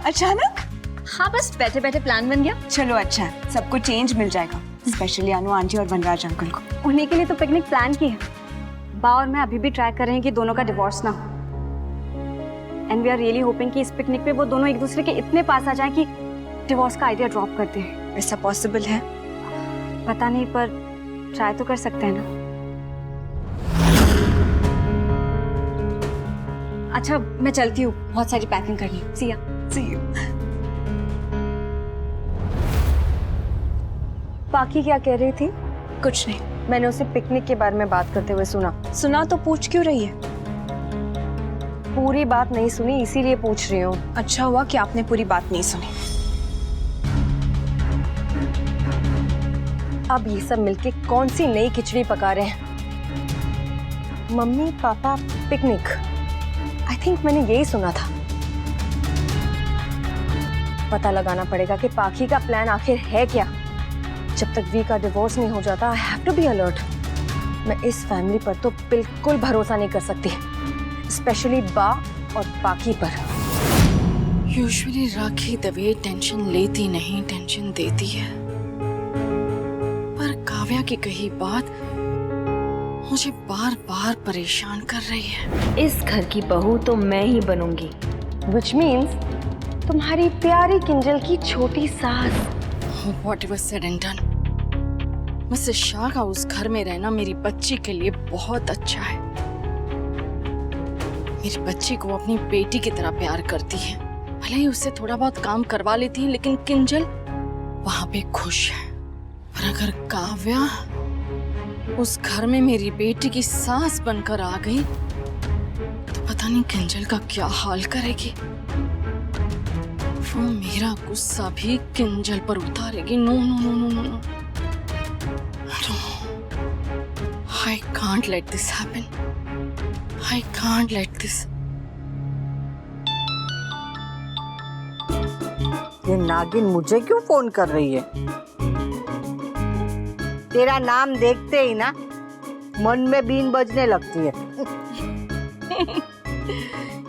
अचानक? हाँ, बस बैठे बैठे प्लान बन गया। चलो अच्छा है, सबको चेंज मिल जाएगा, स्पेशली अनु आंटी और वनराज अंकल को। उन्हीं के लिए तो पिकनिक प्लान की है। बा और मैं अभी भी ट्राई कर रहे हैं कि दोनों का डिवोर्स ना हो। And we are really hoping कि इस पिकनिक पे वो दोनों एक दूसरे के इतने पास आ जाएं कि डिवोर्स का आइडिया ड्रॉप कर दें। ऐसा पॉसिबल है? पता नहीं, पर ट्राई तो कर सकते हैं ना। अच्छा, मैं चलती हूँ, बहुत सारी पैकिंग करनी है। सी या। See you. बाकी क्या कह रही थी? कुछ नहीं। मैंने उसे पिकनिक के बारे में बात करते हुए सुना। सुना तो पूछ क्यों रही है? पूरी बात नहीं सुनी, इसीलिए पूछ रही हूँ। अच्छा हुआ कि आपने पूरी बात नहीं सुनी। अब ये सब मिलके कौन सी नई खिचड़ी पका रहे हैं? Mummy papa picnic, I think मैंने यही सुना था। पता लगाना पड़ेगा कि पाखी का प्लान आखिर है क्या। जब तक वी का डिवोर्स नहीं हो जाता, I have to be alert. मैं इस फैमिली पर तो बिल्कुल भरोसा नहीं कर सकती, स्पेशली बा और पाखी पर। यूजुअली राखी दवे टेंशन लेती नहीं, टेंशन देती है। पर काव्या की कही बात मुझे बार बार परेशान कर रही है। इस घर की बहू तो मैं ही बनूंगी, which means तुम्हारी प्यारी किंजल की छोटी सास। Whatever said and done, Mrs Shah का उस घर में रहना मेरी बच्ची के लिए बहुत अच्छा है। मेरी बच्ची को अपनी बेटी की तरह प्यार करती है। भले ही उससे थोड़ा बहुत काम करवा लेती है, लेकिन किंजल वहां पे खुश है। पर अगर काव्या उस घर में मेरी बेटी की सास बनकर आ गई तो पता नहीं किंजल का क्या हाल करेगी। वो मेरा गुस्सा भी किंजल पर उतारेगी। No no no no no no, I can't let this happen. I can't let this. ये नागिन मुझे क्यों फोन कर रही है? तेरा नाम देखते ही ना मन में बीन बजने लगती है।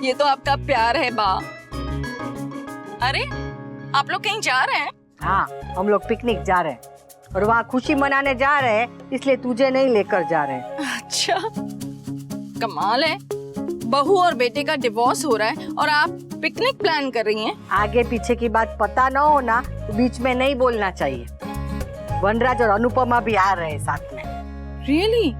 ये तो आपका प्यार है बा। अरे आप लोग कहीं जा रहे हैं? हाँ, हम लोग पिकनिक जा रहे हैं और वहाँ खुशी मनाने जा रहे हैं, इसलिए तुझे नहीं लेकर जा रहे हैं। अच्छा, कमाल है। बहू और बेटे का डिवोर्स हो रहा है और आप पिकनिक प्लान कर रही हैं। आगे पीछे की बात पता न हो ना तो बीच में नहीं बोलना चाहिए। वनराज और अनुपमा भी आ रहे हैं साथ में। रियली?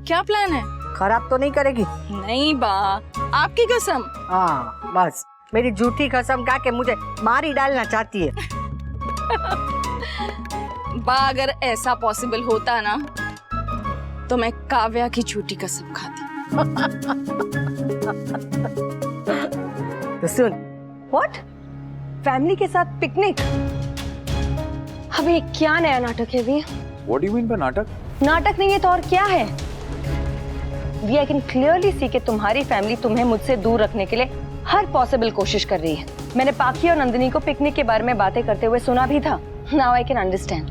क्या प्लान है? खराब तो नहीं करेगी? नहीं बा, आपकी कसम। हाँ बस, मेरी झूठी कसम खा के मुझे मार ही डालना चाहती है। बा अगर ऐसा पॉसिबल होता ना तो मैं काव्या की झूठी कसम खाती। तो सुन, व्हाट? फैमिली के साथ पिकनिक? अब ये क्या नया नाटक है? We What do you mean by नाटक? नाटक नहीं है तो और क्या है? We I can clearly see कि तुम्हारी फैमिली तुम्हें मुझसे दूर रखने के लिए हर पॉसिबल कोशिश कर रही है। मैंने पाखी और नंदिनी को पिकनिक के बारे में बातें करते हुए सुना भी था। नाउ आई कैन अंडरस्टैंड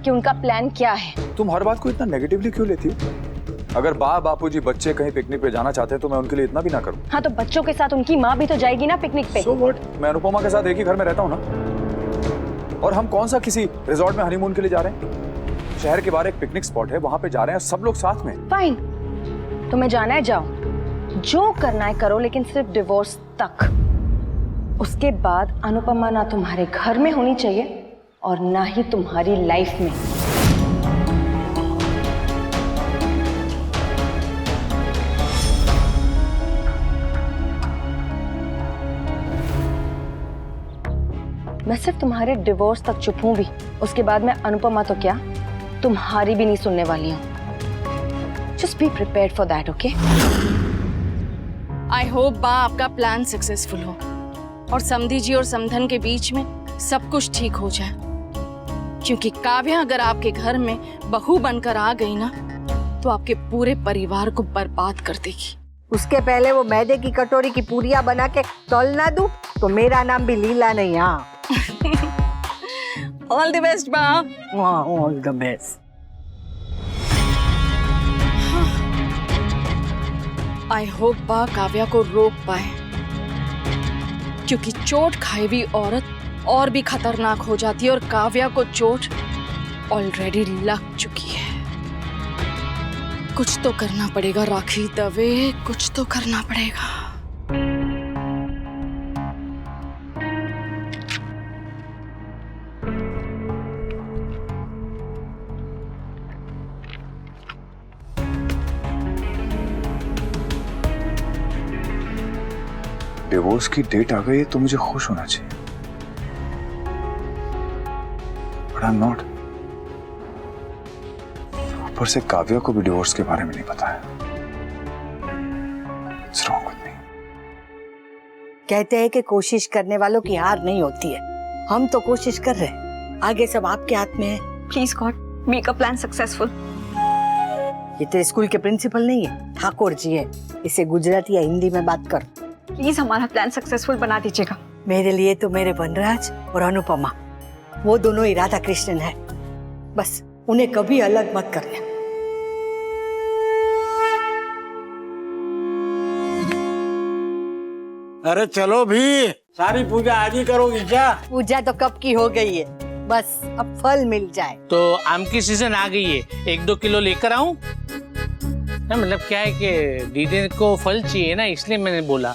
कि उनका प्लान क्या है। तुम हर बात को इतना नेगेटिवली क्यों लेती हो? अगर बापूजी बच्चे कहीं पिकनिक पे जाना चाहते हैं तो मैं उनके लिए इतना भी ना करूं। हाँ, तो बच्चों के साथ उनकी माँ भी तो जाएगी ना पिकनिक पे। So what? मैं अनुपमा के साथ एक ही घर में रहता हूँ ना। और हम कौन सा किसी रिजॉर्ट में हनीमून के लिए जा रहे हैं? शहर के बाहर एक पिकनिक स्पॉट है, वहां पे जा रहे हैं सब लोग साथ में। फाइन, तुम्हें जाना है जाओ, जो करना है करो, लेकिन सिर्फ डिवोर्स तक। उसके बाद अनुपमा ना तुम्हारे घर में होनी चाहिए और ना ही तुम्हारी लाइफ में। मैं सिर्फ तुम्हारे डिवोर्स तक चुप हूं भी, उसके बाद मैं अनुपमा तो क्या तुम्हारी भी नहीं सुनने वाली हूं। Just be prepared for that, okay? I hope बा आपका प्लान सक्सेसफुल हो और समधी जी और समधन के बीच में सब कुछ ठीक हो जाए, क्योंकि काव्या अगर आपके घर में बहू बनकर आ गई ना तो आपके पूरे परिवार को बर्बाद कर देगी। उसके पहले वो मैदे की कटोरी की पूरियां बना के तल ना दूं तो मेरा नाम भी लीला नहीं। हाँ, ऑल द बेस्ट बा। All the best. I hope बा काव्या को रोक पाए, क्योंकि चोट खाई हुई औरत और भी खतरनाक हो जाती है और काव्या को चोट ऑलरेडी लग चुकी है। कुछ तो करना पड़ेगा राखी दवे, कुछ तो करना पड़ेगा। डिवोर्स की डेट आ गई है तो मुझे खुश होना चाहिए, बट आई एम नॉट। ऊपर से काव्या को भी डिवोर्स के बारे में नहीं पता है। What's wrong with me? कहते हैं कि कोशिश करने वालों की हार नहीं होती है। हम तो कोशिश कर रहे हैं, आगे सब आपके हाथ में है। Please God make a plan successful. ये तेरे स्कूल के प्रिंसिपल नहीं है, ठाकुर जी है। इसे गुजराती या हिंदी में बात कर। प्लीज हमारा प्लान सक्सेसफुल बना दीजिएगा। मेरे लिए तो मेरे वनराज और अनुपमा, वो दोनों ही राधा कृष्णन है। बस उन्हें कभी अलग मत करना। अरे चलो भी, सारी पूजा आज ही करोगी क्या? पूजा तो कब की हो गई है, बस अब फल मिल जाए। तो आम की सीजन आ गई है, 1-2 किलो लेकर आऊं? ना मतलब क्या है कि दीदी को फल चाहिए ना, इसलिए मैंने बोला।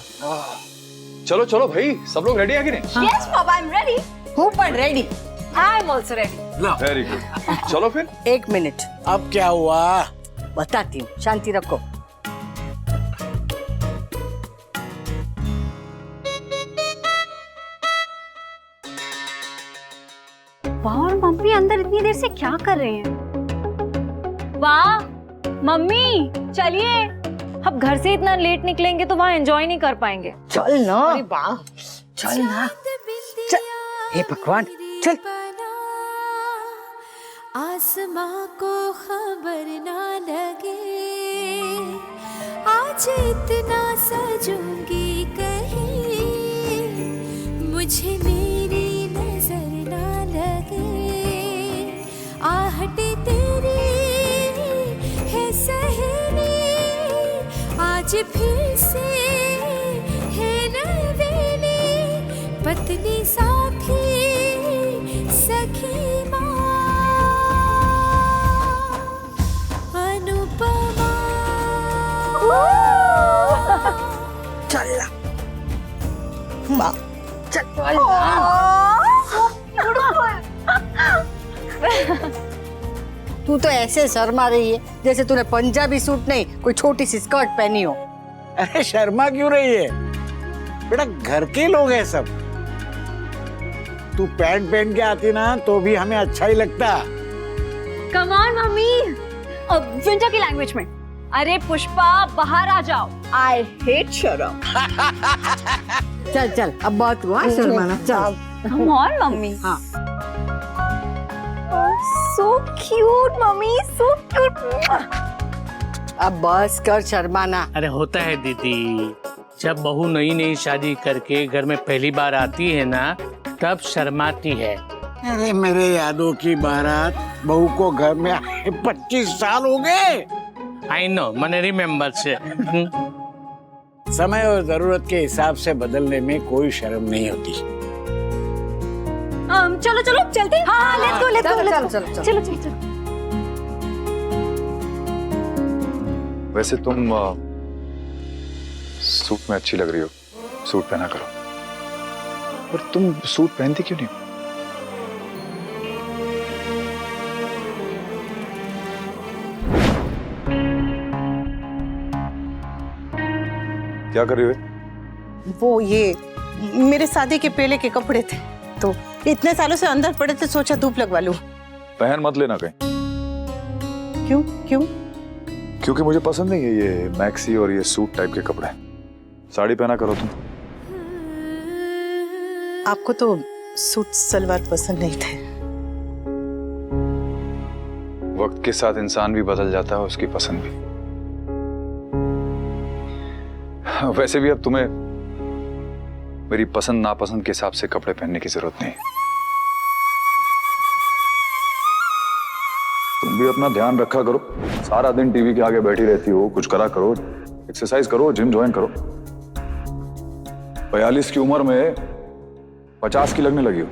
चलो चलो भाई, सब लोग रेडी है कि नहीं? Yes papa I am ready. हूँ पर ready. I am also ready. Very good. चलो फिर। 1 मिनट अब क्या हुआ? बताती हूँ, शांति रखो। वाह, और मम्मी अंदर इतनी देर से क्या कर रहे हैं? वाह मम्मी, चलिए। अब घर से इतना लेट निकलेंगे तो वहाँ एंजॉय नहीं कर पाएंगे। चल ना, चल ना, चल। हे भगवान, चल। आसमां को खबर ना लगे, आज इतना सजूंगी कहीं, मुझे मेरी नजर ना लगे, आहटे तेरी है सहेली, आज फिर से है नवेली, पत्नी साथी सखी माँ अनुपमा। चल ना माँ, चल। तू तो ऐसे शर्मा रही है जैसे तूने पंजाबी सूट नहीं, कोई छोटी सी स्कर्ट पहनी हो। अरे शर्मा क्यों रही है बेटा, घर के लोग हैं सब। तू पैंट पहन के आती ना तो भी हमें अच्छा ही लगता। कम ऑन मम्मी, विंटर की लैंग्वेज में। अरे पुष्पा बाहर आ जाओ। आई हेट शर्म। चल चल, अब बहुत हुआ शर्माना, चल। Come on mummy. हाँ, so cute mummy, so cute. अब बस कर शर्माना। अरे होता है दीदी, जब बहू नई नई शादी करके घर में पहली बार आती है ना, तब शर्माती है। अरे मेरे यादों की बारात बहू को घर में आए 25 साल हो गए। आई नो, मैंने रिमेम्बर से। समय और जरूरत के हिसाब से बदलने में कोई शर्म नहीं होती। चलो चलो चलते हैं। हाँ लेट्स गो लेट्स गो चलो, लेट्स चलो, गो। चलो। चलो चलो चलो। वैसे तुम सूट में अच्छी लग रही हो, सूट पहना करो। और तुम सूट पहनती क्यों नहीं? क्या कर रही हो? वो ये मेरे शादी के पहले के कपड़े थे, तो इतने सालों से अंदर पड़े थे, सोचा धूप लगवा लूं। पहन मत लेना कहीं। क्यों क्यों? क्योंकि मुझे पसंद नहीं है ये मैक्सी और ये सूट टाइप के कपड़े। साड़ी पहना करो तुम। आपको तो सूट सलवार पसंद नहीं थे। वक्त के साथ इंसान भी बदल जाता है, उसकी पसंद भी। वैसे भी अब तुम्हें मेरी पसंद नापसंद के हिसाब से कपड़े पहनने की जरूरत नहीं। तुम भी अपना ध्यान रखा करो। सारा दिन टीवी के आगे बैठी रहती हो, कुछ करा करो, एक्सरसाइज करो, जिम ज्वाइन करो। 42 की उम्र में 50 की लगने लगी हो।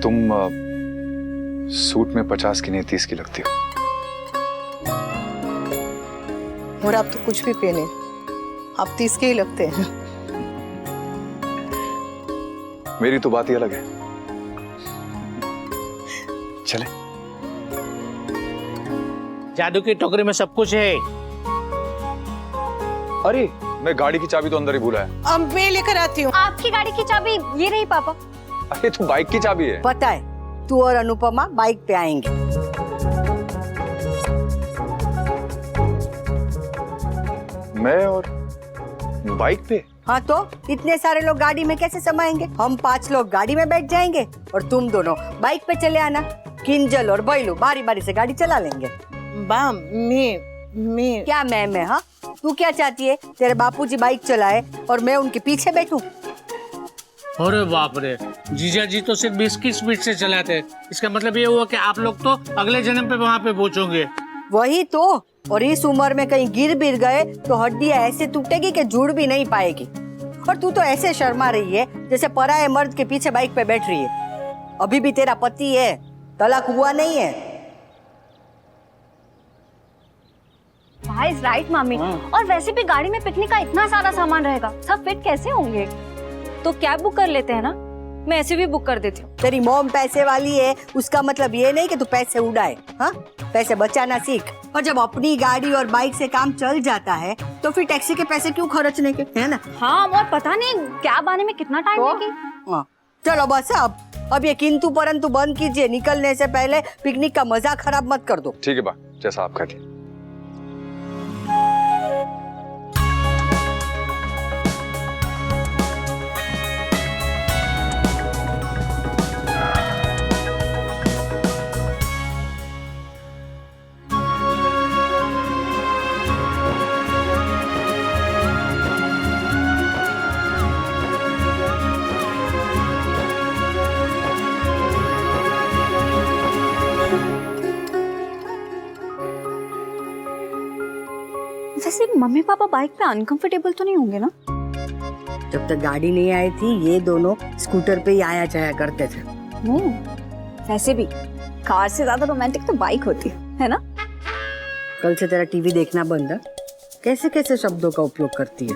तुम सूट में 50 की नहीं 30 की लगती हो। और आप तो कुछ भी पहने, आप 30 के ही लगते हैं। मेरी तो बात ही अलग है। चले। जादू की टोकरी में सब कुछ है। अरे मैं गाड़ी की चाबी तो अंदर ही भूला है। अब मैं लेकर आती हूँ। आपकी गाड़ी की चाबी ये रही पापा। अरे तू बाइक की चाबी है। पता है, तू और अनुपमा बाइक पे आएंगे। मैं और बाइक पे? हाँ तो इतने सारे लोग गाड़ी में कैसे समाएंगे? हम 5 लोग गाड़ी में बैठ जाएंगे और तुम दोनों बाइक पे चले आना। किंजल और बैलू बारी बारी से गाड़ी चला लेंगे। बा मैं क्या मैं हाँ? तू क्या चाहती है? तेरे बापूजी बाइक चलाए और मैं उनके पीछे बैठूं? अरे बाप रे, जीजा जी तो सिर्फ 20 की स्पीड से चलाते हैं। इसका मतलब ये हुआ कि आप लोग तो अगले जन्म पे वहाँ पे पहुँचोगे। वही तो। और इस उम्र में कहीं गिर बिर गए तो हड्डियां ऐसे टूटेगी कि जुड़ भी नहीं पाएगी। और तू तो ऐसे शर्मा रही है जैसे पराये मर्द के पीछे बाइक पे बैठ रही है। अभी भी तेरा पति है, तलाक हुआ नहीं है। भाई इज राइट मम्मी। और वैसे भी गाड़ी में पिकनिक का इतना सारा सामान रहेगा, सब फिट कैसे होंगे? तो कैब बुक कर लेते हैं ना, मैं ऐसे भी बुक कर देती हूँ। तेरी मॉम पैसे वाली है, उसका मतलब ये नहीं कि तू पैसे उड़ाए। हाँ, पैसे बचाना सीख। और जब अपनी गाड़ी और बाइक से काम चल जाता है तो फिर टैक्सी के पैसे क्यों खर्चने के, है ना? हाँ, और पता नहीं कैब आने में कितना टाइम लगेगी। हाँ, चलो बस अब ये किंतु परंतु बंद कीजिए। निकलने से पहले पिकनिक का मजा खराब मत कर दो। ठीक है बा, जैसा आप कहती। वैसे मम्मी पापा बाइक पे अनकंफर्टेबल तो नहीं होंगे ना? जब तक गाड़ी नहीं आई थी ये दोनों स्कूटर पे ही आया जाया करते थे। वैसे भी कार से ज्यादा रोमांटिक तो बाइक होती है ना? कल से तेरा टीवी देखना बंद है। कैसे कैसे शब्दों का उपयोग करती है।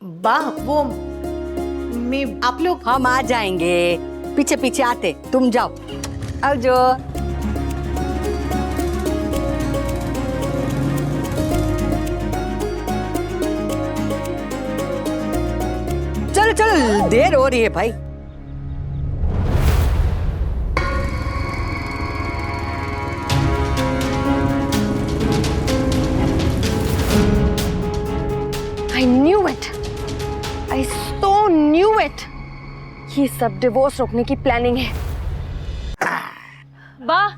बा वो मैं आप लोग। हम आ जाएंगे, पीछे पीछे आते, तुम जाओ। आओ जो। चलो चलो, देर हो रही है भाई। I knew it. I so knew it. ये सब डिवोर्स रोकने की प्लानिंग है। वाह,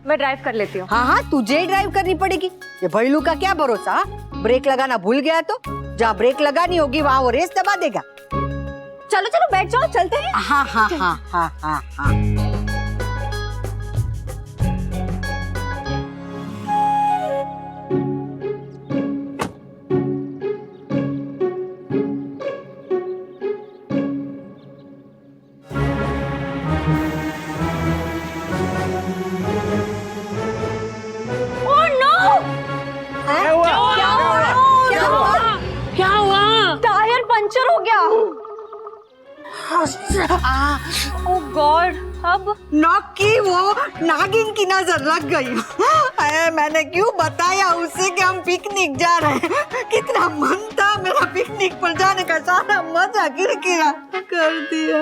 मैं ड्राइव कर लेती हूँ। हाँ तुझे ही ड्राइव करनी पड़ेगी। ये भैलू का क्या भरोसा? ब्रेक लगाना भूल गया तो जहाँ ब्रेक लगानी होगी वहाँ वो रेस दबा देगा। चलो चलो बैठ जाओ, चलते हैं। हाँ हाँ हाँ हाँ हाँ हाँ। टायर पंचर हो गया। ओह गॉड, अब नॉक की वो नागिन की नजर लग गई। अरे मैंने क्यों बताया उसे कि हम पिकनिक जा रहे हैं? कितना मन था मेरा पिकनिक पर जाने का, सारा मजा किरकिरा कर दिया।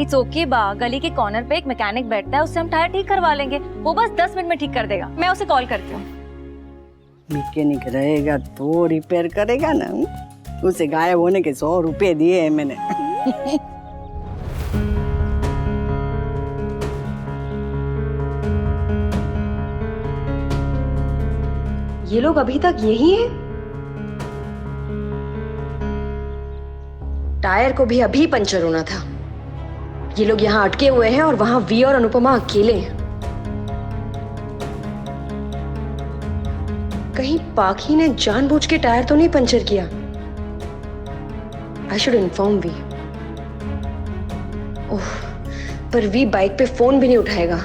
इट्स ओके बा, गली के कॉर्नर पे एक मैकेनिक बैठता है, उससे हम टायर ठीक करवा लेंगे। वो बस 10 मिनट में ठीक कर देगा। मैं उसे कॉल करती हूँ। मैकेनिक रहेगा तो रिपेयर करेगा ना। उसे गायब होने के 100 रुपए दिए हैं मैंने। ये लोग अभी तक यही हैं? टायर को भी अभी पंचर होना था। ये लोग यहाँ अटके हुए हैं और वहां वी और अनुपमा अकेले हैं। कहीं पाखी ने जानबूझ के टायर तो नहीं पंचर किया? I should inform we. Oh, पर वी बाइक पे फोन भी नहीं उठाएगा।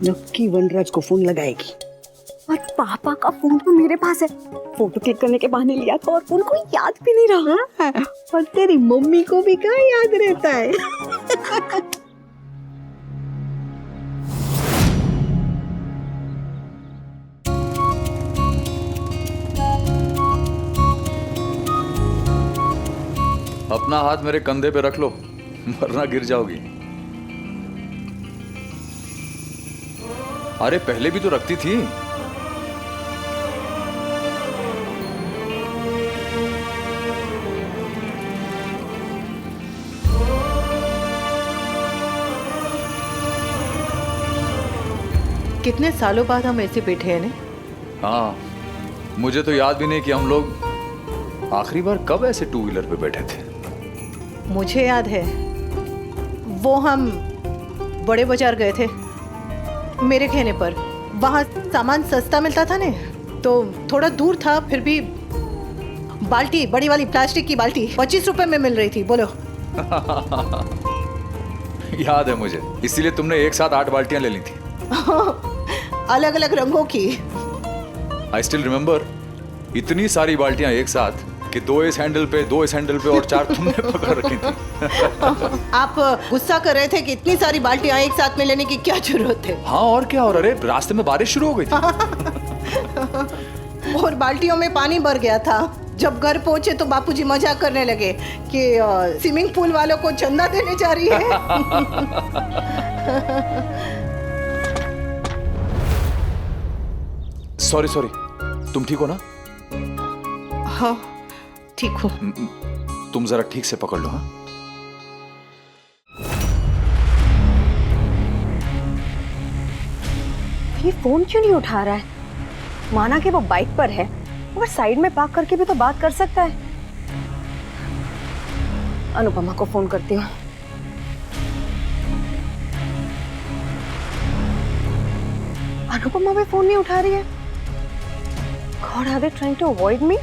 नक्की वनराज को फोन लगाएगी। और पापा का फोन तो मेरे पास है, फोटो क्लिक करने के बहाने लिया था और फोन को याद भी नहीं रहा। और तेरी मम्मी को भी क्या याद रहता है? अपना हाथ मेरे कंधे पे रख लो, वरना गिर जाओगी। अरे पहले भी तो रखती थी। कितने सालों बाद हम ऐसे बैठे हैं ने? हाँ, मुझे तो याद भी नहीं कि हम लोग आखिरी बार कब ऐसे टू व्हीलर पे बैठे थे। मुझे याद है, वो हम बड़े बाजार गए थे मेरे कहने पर। वहाँ सामान सस्ता मिलता था ने, तो थोड़ा दूर था, फिर भी बाल्टी, बड़ी वाली प्लास्टिक की बाल्टी 25 रुपए में मिल रही थी। बोलो। याद है मुझे, इसीलिए तुमने एक साथ 8 बाल्टियां ले ली थी। अलग अलग रंगों की। आई स्टिल रिमेम्बर, इतनी सारी बाल्टियां एक साथ कि 2 इस हैंडल पे, 2 इस हैंडल पे और 4 तुमने पकड़ रखी थी। आप गुस्सा कर रहे थे कि इतनी सारी बाल्टियां एक साथ में लेने की क्या जरूरत है? हाँ और क्या, और अरे रास्ते में बारिश शुरू हो गई थी। और बाल्टियों में पानी भर गया था। जब घर पहुंचे तो बापूजी मजाक करने लगे कि स्विमिंग पूल वालों को चंदा देने जा रही है। सॉरी, तुम ठीक हो ना? हाँ ठीक हूँ। तुम जरा ठीक से पकड़ लो। हाँ, ये फोन क्यों नहीं उठा रहा है? माना कि वो बाइक पर है, मगर साइड में पार्क करके भी तो बात कर सकता है। अनुपमा को फोन करती हूँ। अनुपमा भी फोन नहीं उठा रही है। God, are they trying to avoid me?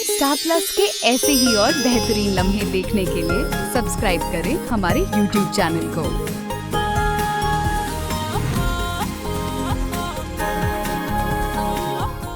Star plus के ऐसे ही और बेहतरीन लम्हे देखने के लिए सब्सक्राइब करें हमारे YouTube चैनल को।